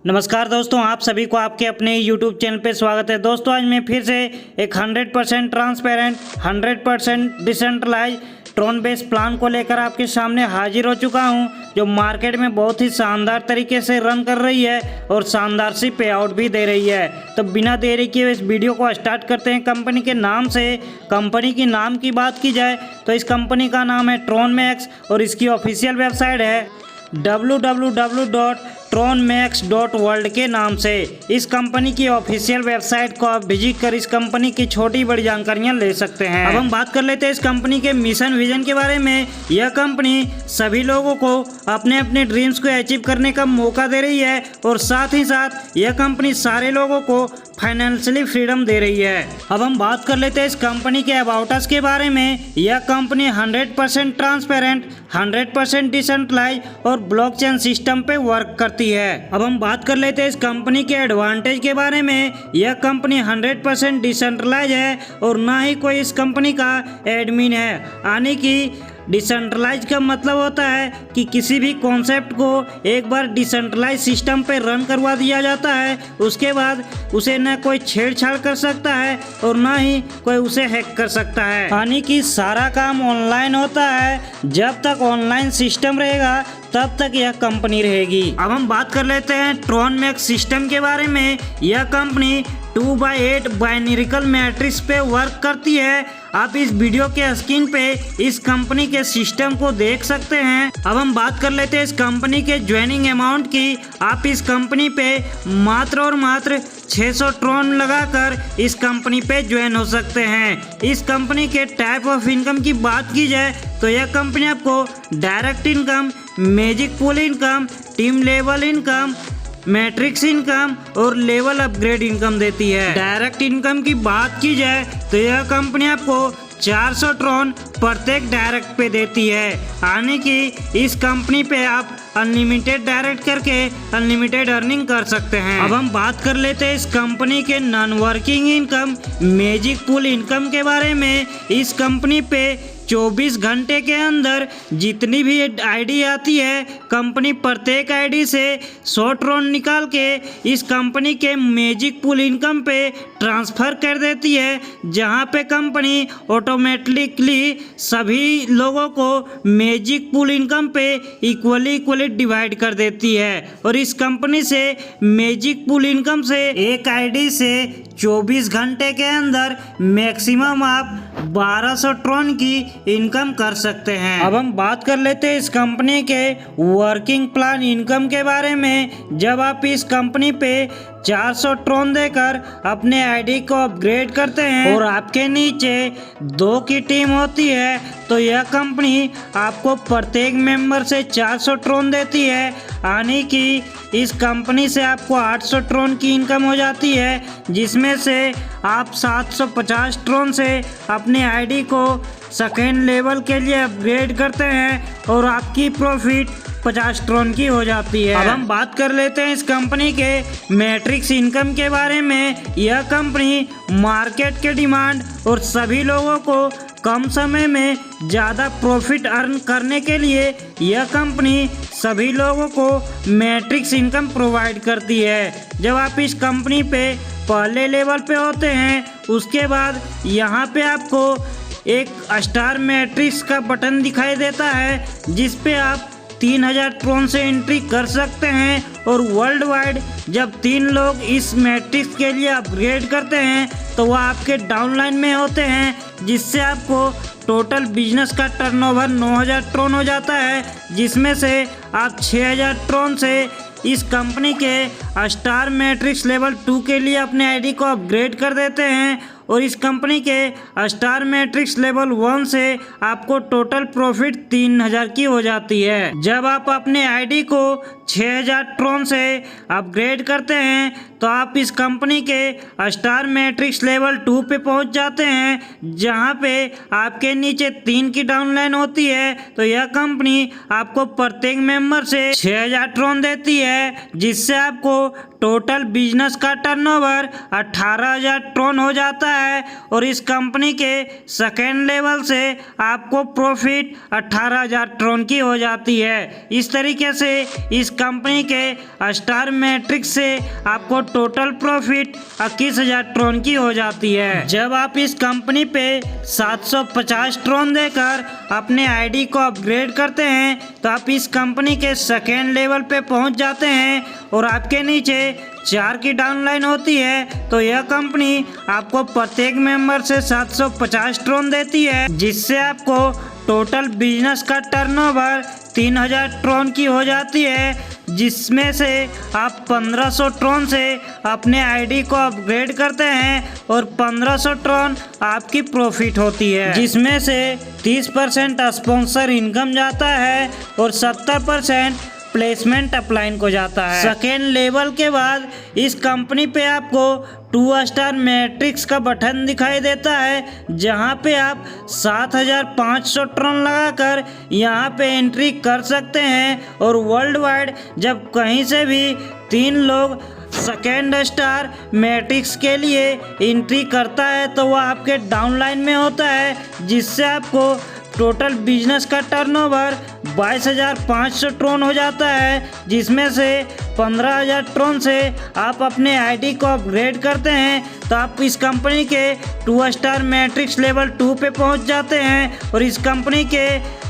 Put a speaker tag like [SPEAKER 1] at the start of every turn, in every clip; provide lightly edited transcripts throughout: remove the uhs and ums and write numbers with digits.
[SPEAKER 1] नमस्कार दोस्तों, आप सभी को आपके अपने YouTube चैनल पे स्वागत है। दोस्तों आज मैं फिर से एक 100% transparent 100% decentralise Tron base plan को लेकर आपके सामने हाजिर हो चुका हूं, जो मार्केट में बहुत ही शानदार तरीके से रन कर रही है और शानदार सी पे आउट भी दे रही है। तो बिना देरी किए इस वीडियो को स्टार्ट करते हैं। कंपनी के नाम से, कंपनी की नाम की बात की जाए तो इस कंपनी का नाम है ट्रोनमैक्स और इसकी ऑफिशियल वेबसाइट है www.tronmax.world के नाम से। इस कंपनी की ऑफिशियल वेबसाइट को आप विजिट कर इस कंपनी की छोटी बड़ी जानकारियां ले सकते हैं। अब हम बात कर लेते हैं इस कंपनी के मिशन विजन के बारे में। यह कंपनी सभी लोगों को अपने अपने ड्रीम्स को अचीव करने का मौका दे रही है और साथ ही साथ यह कंपनी सारे लोगों को फाइनेंशियली फ्रीडम दे रही है। अब हम बात कर लेते हैं इस कंपनी के अबाउट अस के बारे में। यह कंपनी 100% ट्रांसपेरेंट, 100% डिसेंट्रलाइज और ब्लॉकचेन सिस्टम पे वर्क करती है। अब हम बात कर लेते हैं इस कंपनी के एडवांटेज के बारे में। यह कंपनी 100% डिसेंट्रलाइज है और ना ही कोई इस कंपनी का एडमिन है। यानी कि डिसेंट्रलाइज का मतलब होता है कि किसी भी कॉन्सेप्ट को एक बार डिसेंट्रलाइज सिस्टम पे रन करवा दिया जाता है, उसके बाद उसे न कोई छेड़छाड़ कर सकता है और ना ही कोई उसे हैक कर सकता है। यानी कि सारा काम ऑनलाइन होता है। जब तक ऑनलाइन सिस्टम रहेगा तब तक यह कंपनी रहेगी। अब हम बात कर लेते हैं ट्रोनमैक्स सिस्टम के बारे में। यह कंपनी 2x8 बाइनरिकल मैट्रिक्स पे वर्क करती है। आप इस वीडियो के स्क्रीन पे इस कंपनी के सिस्टम को देख सकते हैं। अब हम बात कर लेते हैं इस कंपनी के ज्वाइनिंग अमाउंट की। आप इस कंपनी पे मात्र और मात्र 600 ट्रोन लगाकर इस कंपनी पे ज्वाइन हो सकते हैं। इस कंपनी के टाइप ऑफ इनकम की बात की जाए तो यह कंपनी आपको direct income, magic pool income, team level income, matrix income और लेवल अपग्रेड इनकम देती है। डायरेक्ट इनकम की बात की जाए तो यह कंपनी आपको 400 ट्रोन प्रत्येक डायरेक्ट पे देती है। यानी कि इस कंपनी पे आप अनलिमिटेड डायरेक्ट करके अनलिमिटेड अर्निंग कर सकते हैं। अब हम बात कर लेते हैं इस कंपनी के non working income, magic pool income के बारे में। इस कंपनी पे 24 घंटे के अंदर जितनी भी आईडी आती है, कंपनी प्रत्येक आईडी से 100 ट्रोन निकाल के इस कंपनी के मैजिक पूल इनकम पे ट्रांसफ़र कर देती है, जहां पे कंपनी ऑटोमेटिकली सभी लोगों को मैजिक पूल इनकम पे इक्वली डिवाइड कर देती है। और इस कंपनी से मैजिक पूल इनकम से एक आईडी से 24 घंटे के अंदर मैक्सिमम आप 1200 ट्रोन की इनकम कर सकते हैं। अब हम बात कर लेते हैं इस कंपनी के वर्किंग प्लान इनकम के बारे में। जब आप इस कंपनी पे 400 ट्रोन देकर अपने आईडी को अपग्रेड करते हैं और आपके नीचे 2 की टीम होती है, तो यह कंपनी आपको प्रत्येक मेंबर से 400 ट्रोन देती है। यानी कि इस कंपनी से आपको 800 ट्रोन की इनकम हो जाती है, जिसमें से आप 750 ट्रोन से अपने आईडी को सेकेंड लेवल के लिए अपग्रेड करते हैं और आपकी प्रॉफिट 50 ट्रोन की हो जाती है। अब हम बात कर लेते हैं इस कंपनी के मैट्रिक्स इनकम के बारे में। यह कंपनी मार्केट के डिमांड और सभी लोगों को कम समय में ज़्यादा प्रॉफिट अर्न करने के लिए यह कंपनी सभी लोगों को मैट्रिक्स इनकम प्रोवाइड करती है। जब आप इस कंपनी पे पहले लेवल पे होते हैं, उसके बाद यहाँ पे आपको एक स्टार मैट्रिक्स का बटन दिखाई देता है, जिस पे आप 3000 ट्रोन से एंट्री कर सकते हैं। और वर्ल्ड वाइड जब 3 लोग इस मैट्रिक्स के लिए अपग्रेड करते हैं तो वह आपके डाउनलाइन में होते हैं, जिससे आपको टोटल बिजनेस का टर्नओवर 9000 ट्रोन हो जाता है, जिसमें से आप 6000 ट्रोन से इस कंपनी के स्टार मैट्रिक्स लेवल 2 के लिए अपने आईडी को अपग्रेड कर देते हैं। और इस कंपनी के स्टार मैट्रिक्स लेवल 1 से आपको टोटल प्रॉफिट 3000 की हो जाती है। जब आप अपने आईडी को 6000 ट्रोन से अपग्रेड करते हैं तो आप इस कंपनी के स्टार मैट्रिक्स लेवल 2 पे पहुंच जाते हैं, जहां पे आपके नीचे 3 की डाउनलाइन होती है। तो यह कंपनी आपको प्रत्येक मेंबर से 6000 ट्रोन देती है, जिससे आपको टोटल बिजनेस का टर्नओवर 18000 ट्रोन हो जाता है और इस कंपनी के सेकेंड लेवल से आपको प्रॉफिट 18,000 ट्रॉन की हो जाती है। इस तरीके से इस कंपनी के स्टार मैट्रिक्स से आपको टोटल प्रॉफिट 21,000 ट्रॉन की हो जाती है। जब आप इस कंपनी पे 750 ट्रॉन देकर अपने आईडी को अपग्रेड करते हैं तो आप इस कंपनी के सेकेंड लेवल पे पहुंच जाते हैं और आपके नीचे 4 की डाउनलाइन होती है। तो यह कंपनी आपको प्रत्येक मेंबर से 750 ट्रॉन देती है, जिससे आपको टोटल बिजनेस का टर्नओवर 3,000 ट्रॉन की हो जाती है, जिसमें से आप 1500 ट्रॉन से अपने आईडी को अपग्रेड करते हैं और 1500 ट्रॉन आपकी प्रॉफिट होती है, जिसमें से 30% स्पॉन्सर इनकम जाता है और 70% प्लेसमेंट अपलाइन को जाता है। सेकेंड लेवल के बाद इस कंपनी पे आपको 2 स्टार मैट्रिक्स का बटन दिखाई देता है, जहां पे आप 7,500 ट्रॉन लगाकर यहां पे एंट्री कर सकते हैं और वर्ल्ड वाइड जब कहीं से भी 3 लोग सेकेंड स्टार मैट्रिक्स के लिए एंट्री करता है तो वह आपके डाउनलाइन में होता है, जिससे आपको टोटल बिजनेस का टर्नओवर 22,500 ट्रॉन हो जाता है, जिसमें से 15,000 ट्रॉन से आप अपने आईडी को अपग्रेड करते हैं तो आप इस कंपनी के 2 स्टार मैट्रिक्स लेवल 2 पे पहुंच जाते हैं और इस कंपनी के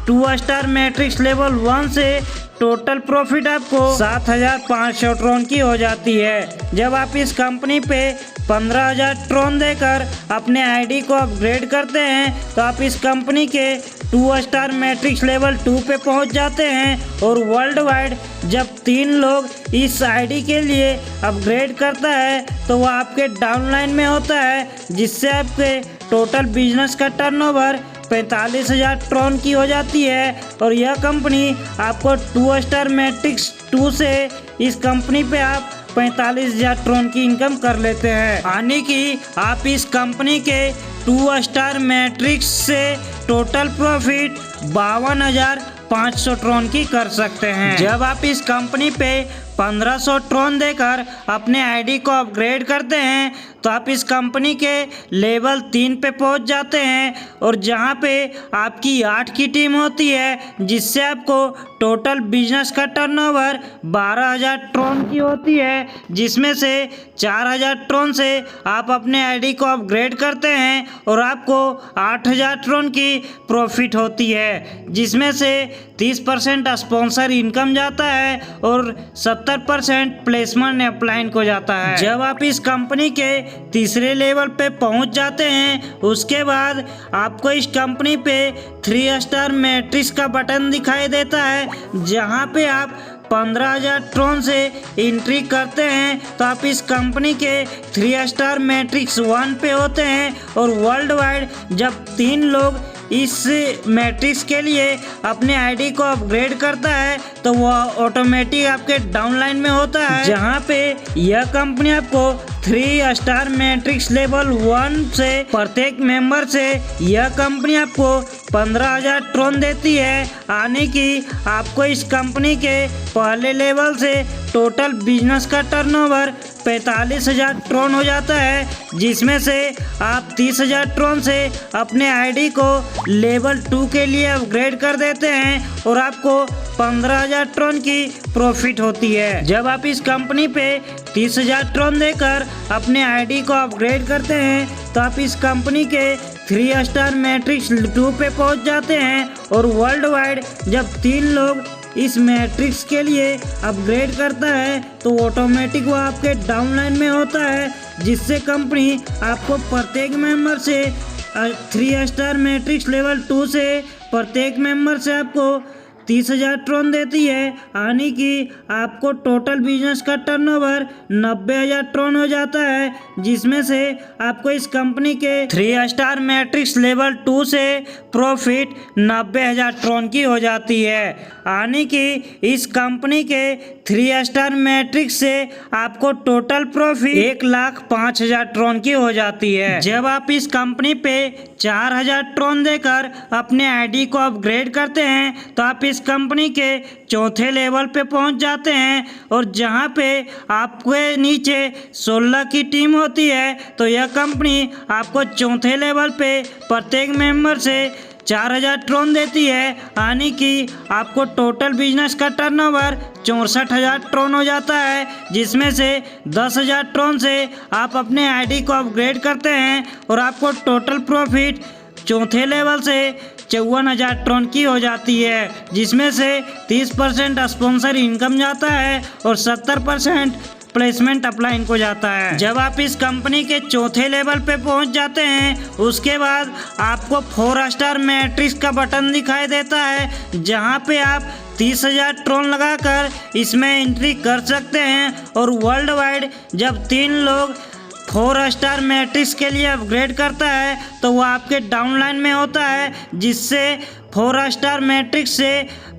[SPEAKER 1] 2 स्टार मैट्रिक्स लेवल 1 से टोटल प्रॉफिट आपको 7,500 ट्रॉन की हो जाती है। जब आप इस कंपनी पे 15,000 ट्रॉन देकर अपने आईडी को अपग्रेड करते हैं तो आप इस कंपनी के 2 स्टार मैट्रिक्स लेवल 2 पे पहुंच जाते हैं और वर्ल्ड वाइड जब 3 लोग इस आईडी के लिए अपग्रेड करता है तो वह आपके डाउनलाइन में होता है, जिससे आपके टोटल बिजनेस का टर्नओवर 45,000 ट्रॉन की हो जाती है और यह कंपनी आपको 2 स्टार मैट्रिक्स 2 से इस कंपनी पे आप 45,000 ट्रॉन की इनकम कर लेते हैं, यानी कि आप इस कंपनी के 2 स्टार मैट्रिक्स से टोटल प्रॉफिट 52,500 ट्रॉन की कर सकते हैं। जब आप इस कंपनी पे 1500 ट्रॉन देकर अपने आईडी को अपग्रेड करते हैं तो आप इस कंपनी के लेवल 3 पे पहुंच जाते हैं और जहां पे आपकी 8 की टीम होती है, जिससे आपको टोटल बिजनेस का टर्नओवर 12,000 ट्रॉन की होती है, जिसमें से 4,000 ट्रॉन से आप अपने आईडी को अपग्रेड करते हैं और आपको 8,000 ट्रॉन की प्रॉफिट होती है, जिसमें से 30% स्पॉन्सर इनकम जाता है और 70% प्लेसमेंट अपलाइन को जाता है। जब आप इस कंपनी के तीसरे लेवल पे पहुंच जाते हैं उसके बाद आपको इस कंपनी पे 3 स्टार मैट्रिक्स का बटन दिखाई देता है, जहां पे आप 15,000 ट्रॉन से एंट्री करते हैं तो आप इस कंपनी के 3 स्टार मैट्रिक्स 1 पे होते हैं और वर्ल्ड वाइड जब 3 लोग इस मैट्रिक्स के लिए अपने आईडी को अपग्रेड करता है तो वह ऑटोमेटिक आपके डाउनलाइन में होता है, जहां पे यह कंपनी आपको 3 स्टार मैट्रिक्स लेवल 1 से प्रत्येक मेंबर से यह कंपनी आपको 15,000 ट्रॉन देती है, यानी कि आपको इस कंपनी के पहले लेवल से टोटल बिजनेस का टर्नओवर 45,000 ट्रॉन हो जाता है, जिसमें से आप 30,000 ट्रॉन से अपने आईडी को लेवल 2 के लिए अपग्रेड कर देते हैं और आपको 15,000 ट्रॉन की प्रॉफिट होती है। जब आप इस कंपनी पे 30,000 ट्रॉन देकर अपने आईडी को अपग्रेड करते हैं तो आप इस कंपनी के 3 स्टार मैट्रिक्स 2 पे पहुंच जाते हैं और वर्ल्ड वाइड जब 3 लोग इस मैट्रिक्स के लिए अपग्रेड करता है तो ऑटोमेटिक वो आपके डाउनलाइन में होता है, जिससे कंपनी आपको प्रत्येक मेंबर से 3 स्टार मैट्रिक्स लेवल 2 से प्रत्येक मेंबर से आपको 30,000 ट्रॉन देती है, यानी कि आपको टोटल बिजनेस का टर्नओवर 90,000 ट्रॉन हो जाता है, जिसमें से आपको इस कंपनी के 3 स्टार मैट्रिक्स लेवल 2 से प्रॉफिट 90,000 ट्रॉन की हो जाती है, यानी कि इस कंपनी के 3 स्टार मैट्रिक्स से आपको टोटल प्रॉफिट 1,05,000 ट्रॉन की हो जाती है। जब आप इस कंपनी पे 4,000 ट्रॉन देकर अपने आईडी को अपग्रेड करते हैं तो आप इस कंपनी के चौथे लेवल पे पहुंच जाते हैं और जहां पे आपके नीचे 16 की टीम होती है, तो यह कंपनी आपको चौथे लेवल पे प्रत्येक मेंबर से 4000 ट्रोन देती है, यानी कि आपको टोटल बिजनेस का टर्नओवर 64,000 ट्रोन हो जाता है, जिसमें से 10,000 ट्रोन से आप अपने आईडी को अपग्रेड करते हैं और आपको टोटल प्रॉफिट चौथे लेवल से 54,000 ट्रोन की हो जाती है, जिसमें से 30% स्पॉन्सर इनकम जाता है और 70% प्लेसमेंट अपलाइन को जाता है। जब आप इस कंपनी के चौथे लेवल पे पहुंच जाते हैं, उसके बाद आपको 4 स्टार मैट्रिक्स का बटन दिखाई देता है, जहां पे आप 30,000 ट्रोन लगाकर इसमें एंट्री कर सकते हैं और वर्ल्ड वाइड जब 3 लोग 4 स्टार मैट्रिक्स के लिए अपग्रेड करता है तो वो आपके डाउनलाइन में होता है, जिससे 4 स्टार मैट्रिक्स से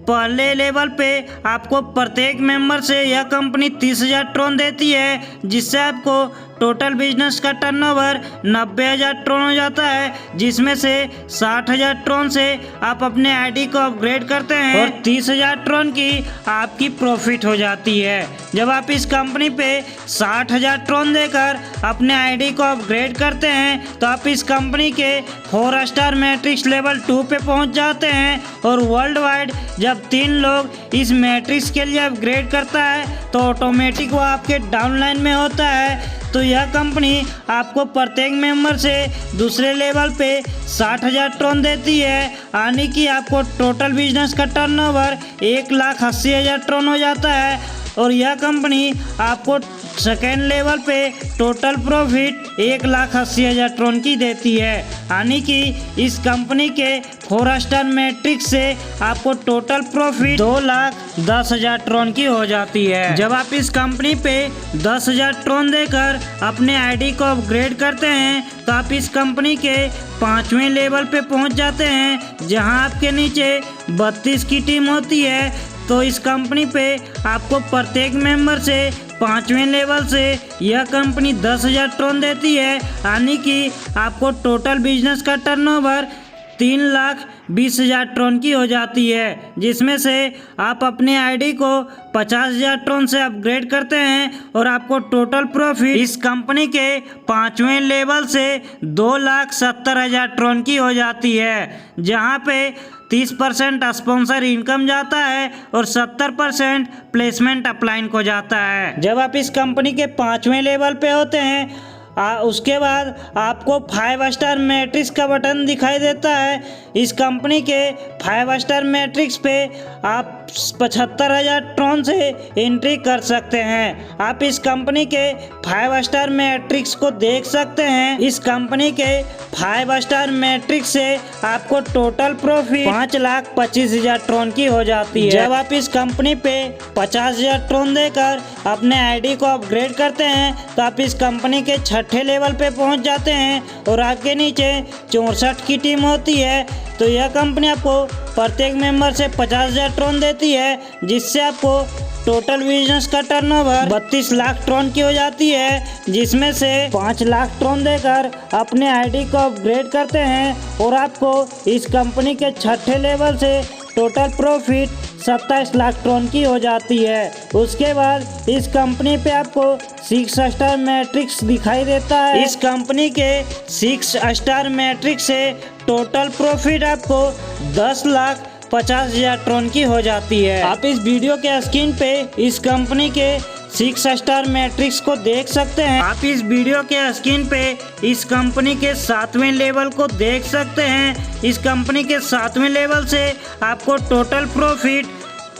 [SPEAKER 1] पहले लेवल पे आपको प्रत्येक मेंबर से यह कंपनी 30,000 ट्रोन देती है, जिससे आपको टोटल बिजनेस का टर्नओवर 90,000 ट्रोन हो जाता है, जिसमें से 60,000 ट्रोन से आप अपने आईडी को अपग्रेड करते हैं और 30,000 ट्रोन की आपकी प्रॉफिट हो जाती है। जब आप इस कंपनी पे 60,000 ट्रोन देकर अपने आईडी को अपग्रेड करते हैं, तो आप इस कंपनी के 4 स्टार मैट्रिक्स लेवल 2 पे पहुंच जाते हैं और वर्ल्ड वाइड जब 3 लोग इस मैट्रिक्स के लिए अपग्रेड करता है तो ऑटोमेटिक वो आपके डाउनलाइन में होता है। तो यह कंपनी आपको प्रत्येक मेंबर से दूसरे लेवल पे 60,000 ट्रोन देती है, यानी कि आपको टोटल बिजनेस का टर्नओवर 1,80,000 ट्रोन हो जाता है और यह कंपनी आपको सेकेंड लेवल पे टोटल प्रॉफिट 1,80,000 ट्रोन की देती है, यानी कि इस कंपनी के 4 स्टार मैट्रिक्स से आपको टोटल प्रॉफिट 2,10,000 ट्रोन की हो जाती है। जब आप इस कंपनी पे 10,000 ट्रोन देकर अपने आईडी को अपग्रेड करते हैं, तो आप इस कंपनी के 5वें लेवल पे पहुंच जाते हैं, जहां आपके नीचे 32 की टीम होती है। तो इस कंपनी पे आपको प्रत्येक मेंबर से 5वें लेवल से यह कंपनी 10,000 ट्रोन देती है, यानी कि आपको टोटल बिजनेस का टर्नओवर 3,20,000 ट्रोन की हो जाती है, जिसमें से आप अपने आईडी को 50,000 ट्रोन से अपग्रेड करते हैं और आपको टोटल प्रॉफिट इस कंपनी के 5वें लेवल से 2,70,000 ट्रोन की हो जाती है, जहां पे 30% स्पॉन्सर इनकम जाता है और 70% प्लेसमेंट अपलाइन को जाता है। जब आप इस कंपनी के 5वें लेवल पे होते हैं, उसके बाद आपको 5 स्टार मैट्रिक्स का बटन दिखाई देता है। इस कंपनी के 5 स्टार मैट्रिक्स पे आप 75,000 ट्रोन से एंट्री कर सकते हैं। आप इस कंपनी के 5 स्टार मैट्रिक्स को देख सकते हैं। इस कंपनी के 5 स्टार मैट्रिक्स से आपको टोटल प्रॉफिट 5,25,000 ट्रोन की हो जाती है। जब आप इस कंपनी पे 50,000 ट्रोन देकर अपने आईडी को अपग्रेड करते हैं, तो आप इस कंपनी के 6ठे लेवल पे पहुंच जाते हैं और आपके नीचे 64 की टीम होती है। तो यह कंपनी आपको प्रत्येक मेंबर से 50,000 ट्रोन देती है, जिससे आपको टोटल बिजनेस का टर्नओवर 32 लाख ट्रोन की हो जाती है, जिसमें से 5 लाख ट्रोन देकर अपने आईडी को अपग्रेड करते हैं और आपको इस कंपनी के 6ठे लेवल से टोटल प्रॉफिट 27 लाख ट्रोन की हो जाती है। उसके बाद इस कंपनी पे आपको 6 स्टार मैट्रिक्स दिखाई देता है। इस कंपनी के 6 स्टार मैट्रिक्स से टोटल प्रॉफिट आपको 10,50,000 ट्रोन की हो जाती है। आप इस वीडियो के स्क्रीन पे इस कंपनी के 6 स्टार मैट्रिक्स को देख सकते हैं। आप इस वीडियो के स्क्रीन पे इस कंपनी के 7वें लेवल को देख सकते हैं। इस कंपनी के 7वें लेवल से आपको टोटल प्रॉफिट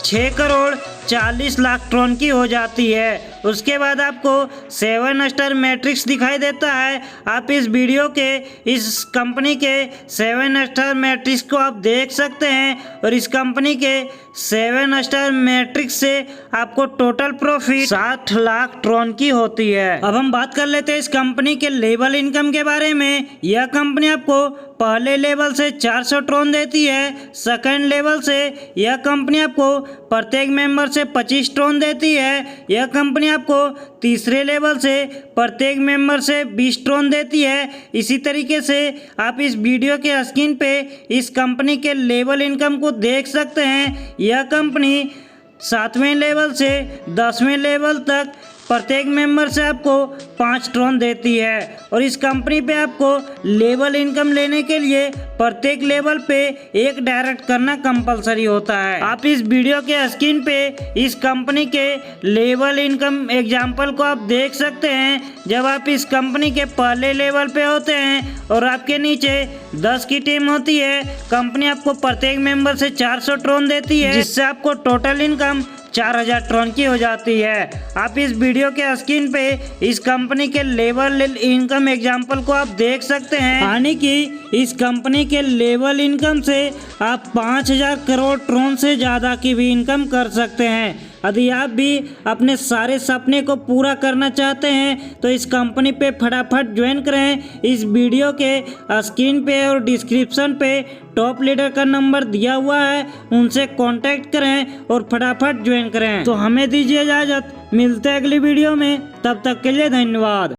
[SPEAKER 1] 6,40,00,000 ट्रोन की हो जाती है। उसके बाद आपको 7 स्टार मैट्रिक्स दिखाई देता है। आप इस वीडियो के इस कंपनी के 7 स्टार मैट्रिक्स को आप देख सकते हैं और इस कंपनी के 7 स्टार मैट्रिक्स से आपको टोटल प्रॉफिट 60 लाख ट्रोन की होती है। अब हम बात कर लेते हैं इस कंपनी के लेवल इनकम के बारे में। यह कंपनी आपको पहले लेवल से 400 ट्रोन देती है। सेकंड लेवल से यह कंपनी आपको प्रत्येक मेंबर से 25 ट्रोन देती है। यह कंपनी आपको तीसरे लेवल से प्रत्येक मेंबर से 20 ट्रोन देती है। इसी तरीके से आप इस वीडियो के स्क्रीन पे इस कंपनी के लेवल इनकम को देख सकते हैं। यह कंपनी 7वें लेवल से 10वें लेवल तक प्रत्येक मेंबर से आपको 5 ट्रोन देती है और इस कंपनी पे आपको लेवल इनकम लेने के लिए प्रत्येक लेवल पे एक डायरेक्ट करना कंपलसरी होता है। आप इस वीडियो के स्क्रीन पे इस कंपनी के लेवल इनकम एग्जाम्पल को आप देख सकते हैं। जब आप इस कंपनी के पहले लेवल पे होते हैं और आपके नीचे 10 की टीम होती है, कंपनी आपको प्रत्येक मेंबर से 400 ट्रोन देती है, जिससे आपको टोटल इनकम 4000 ट्रोन की हो जाती है। आप इस वीडियो के स्क्रीन पे इस कंपनी के लेवल इनकम एग्जाम्पल को आप देख सकते हैं। यानी कि इस कंपनी के लेवल इनकम से आप 5000 करोड़ ट्रोन से ज़्यादा की भी इनकम कर सकते हैं। यदि आप भी अपने सारे सपने को पूरा करना चाहते हैं तो इस कंपनी पे फटाफट ज्वाइन करें। इस वीडियो के स्क्रीन पे और डिस्क्रिप्शन पे टॉप लीडर का नंबर दिया हुआ है, उनसे कांटेक्ट करें और फटाफट ज्वाइन करें। तो हमें दीजिए इजाज़त, मिलते हैं अगली वीडियो में, तब तक के लिए धन्यवाद।